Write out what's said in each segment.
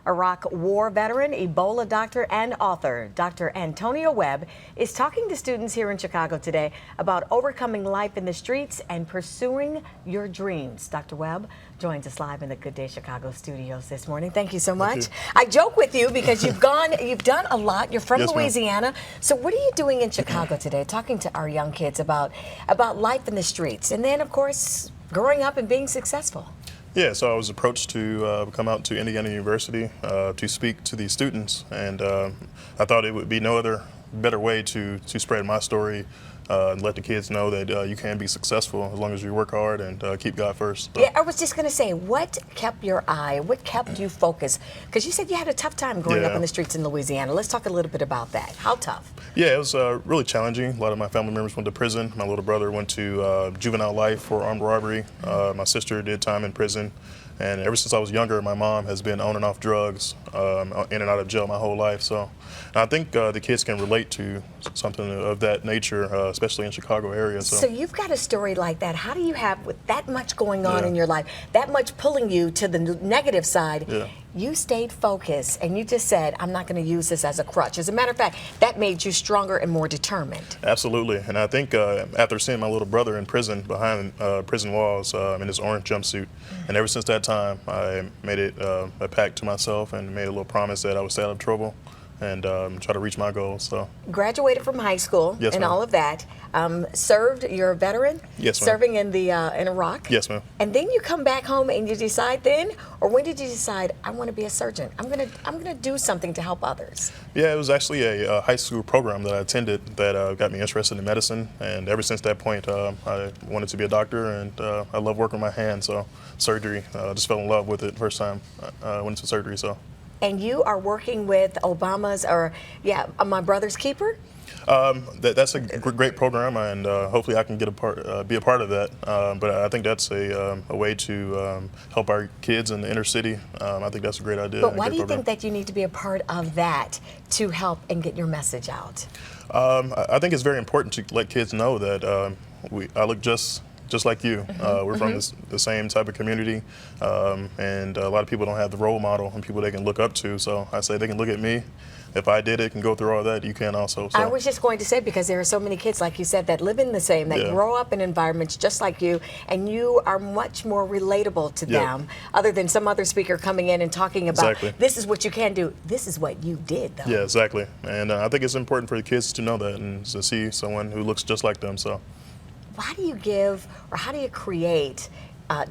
Iraq War veteran, Ebola doctor, and author Dr. Antonio Webb is talking to students here in Chicago today about overcoming life in the streets and pursuing your dreams. Dr. Webb joins us live in the Good Day Chicago studios this morning. Thank you so much. I joke with you because you've done a lot. You're from Louisiana. So what are you doing in Chicago today? Talking to our young kids about life in the streets, and then of course growing up and being successful. Yeah, so I was approached to come out to Indiana University to speak to these students, and I thought it would be no other better way to spread my story and let the kids know that you can be successful as long as you work hard and keep God first. So. Yeah, I was just going to say, what kept your eye, what kept you focused? Because you said you had a tough time growing up in the streets in Louisiana. Let's talk a little bit about that. How tough? Yeah, it was really challenging. A lot of my family members went to prison. My little brother went to juvenile life for armed robbery. My sister did time in prison. And ever since I was younger, my mom has been on and off drugs, in and out of jail my whole life. So I think the kids can relate to something of that nature, especially in Chicago area. So you've got a story like that. How do you have, with that much going on in your life, that much pulling you to the negative side, you stayed focused and you just said, I'm not going to use this as a crutch. As a matter of fact, that made you stronger and more determined. Absolutely. And I think after seeing my little brother in prison behind prison walls in his orange jumpsuit, and ever since that time, I made it a pact to myself and made a little promise that I would stay out of trouble and try to reach my goals. So graduated from high school and all of that. Served, you're a veteran? Yes, ma'am. Serving in Iraq? Yes, ma'am. And then you come back home and you decide then, or when did you decide, I want to be a surgeon? I'm gonna do something to help others. Yeah, it was actually a high school program that I attended that got me interested in medicine, and ever since that point, I wanted to be a doctor, and I love working with my hands. So surgery, just fell in love with it the first time I went into surgery. So. And you are working with Obama's, My Brother's Keeper? That's a great program, and hopefully I can get be a part of that. But I think that's a way to help our kids in the inner city. I think that's a great idea. But why do you think that you need to be a part of that to help and get your message out? I think it's very important to let kids know that I look just like you. We're from the same type of community, and a lot of people don't have the role model and people they can look up to. So I say they can look at me. If I did it, can go through all that, you can also. So. I was just going to say, because there are so many kids, like you said, that live in the same, that grow up in environments just like you, and you are much more relatable to them, other than some other speaker coming in and talking about, this is what you can do, this is what you did, though. Yeah, exactly. And I think it's important for the kids to know that and to see someone who looks just like them. So. Why do you give, or how do you create,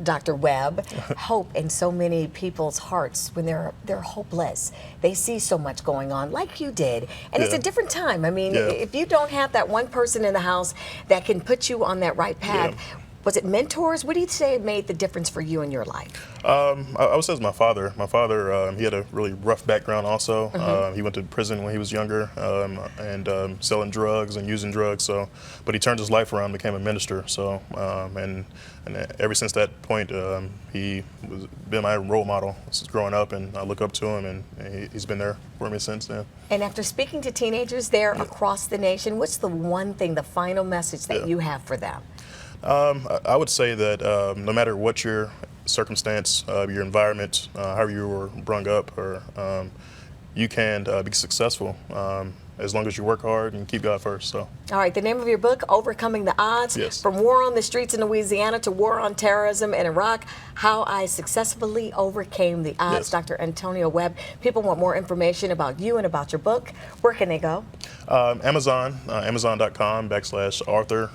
Dr. Webb, hope in so many people's hearts when they're hopeless? They see so much going on, like you did, and it's a different time. I mean, if you don't have that one person in the house that can put you on that right path, was it mentors? What do you say made the difference for you in your life? I would say it's my father. My father, he had a really rough background also. He went to prison when he was younger and selling drugs and using drugs. So, but he turned his life around and became a minister. So, and ever since that point, he was been my role model since growing up, and I look up to him, and he's been there for me since then. And after speaking to teenagers there across the nation, what's the one thing, the final message that you have for them? I would say that no matter what your circumstance, your environment, how you were brought up, or you can be successful as long as you work hard and keep God first. So. All right, the name of your book, Overcoming the Odds, from war on the streets in Louisiana to war on terrorism in Iraq, How I Successfully Overcame the Odds. Dr. Antonio Webb. People want more information about you and about your book. Where can they go? Amazon, Amazon.com/author,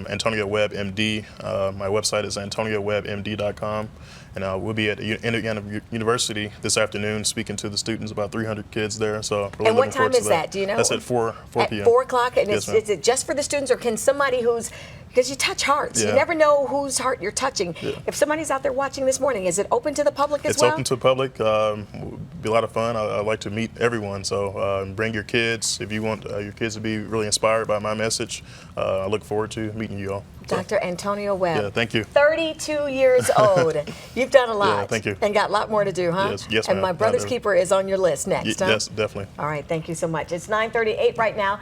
Antonio Webb, MD. My website is AntonioWebbMD.com. And we'll be at Indiana University this afternoon speaking to the students, about 300 kids there. So really and what time is that? Do you know? That's at 4 p.m. At 4 o'clock? And is it just for the students, or can somebody who's, because you touch hearts, you never know whose heart you're touching. If somebody's out there watching this morning, is it open to the public as well? It's open to the public. It'll be a lot of fun. I like to meet everyone. So bring your kids if you want your kids to be really inspired by my message. I look forward to meeting you all. Dr. Antonio Webb. Yeah, thank you. 32 years old. You've done a lot. Yeah, thank you. And got a lot more to do, huh? Yes, and My Brother's Keeper is on your list next, huh? Yes, definitely. All right, thank you so much. It's 9:38 right now.